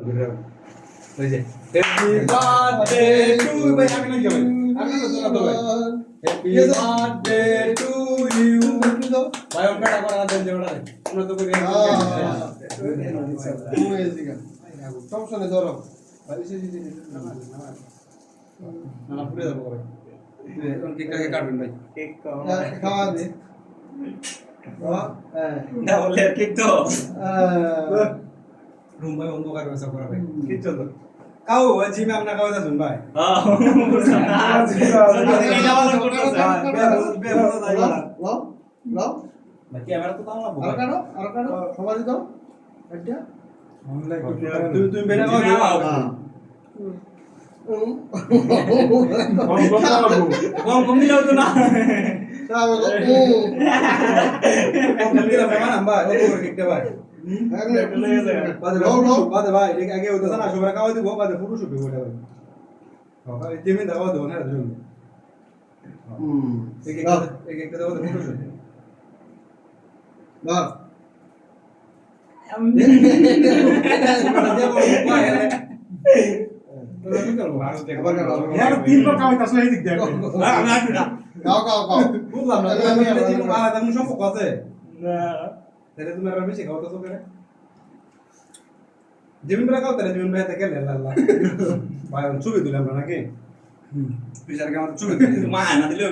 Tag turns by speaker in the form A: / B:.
A: ওই যে happy birthday to ভাই আমি না ভাই আমি তো শোনা তো ভাই হ্যাপি বার্থডে টু ইউ ভাই ওটা করা দেন যে ওটা আমরা তো করি
B: সমস্যা নেই ধরো
A: না পুরো দেবো ভাই কোন কেকটাকে কাটবেন ভাই
C: কেক
B: খাওয়া দে
C: না বলে কেক তো
A: রুম ভাই অন্ধকার ব্যবস্থা করা ভাই কি চলতো কাও জিমে আপনা কাও যাবেন ভাই ভাই ক্যামেরা তো তাও না
B: আর কাটো সবাই দাও এটা
A: তুমি বেরা কাও কম কম দিলাও তো না কম দিলাম না ভাই ও করে কেকটা ভাই বাদে ভাই আগে ওটা না সবাই খাওয়াই দিব বাদে পুরো শুবে ওটা ভাই ভাই তেমনি দাও দাও না জন্য এক একটা দাও পুরো শুবে
B: বাহ বুঝলাম না আলাদা কোনো সম্পর্ক আছে তাহলে তুমি আর বেশি খাওয়া তো করে জমিন বেলা খাও তাহলে জমিন বেলা থেকে আল্লাহ ভাই ছবি দিলাম নাকি তুই স্যারকে আমার ছবি দিলি মা না দিলে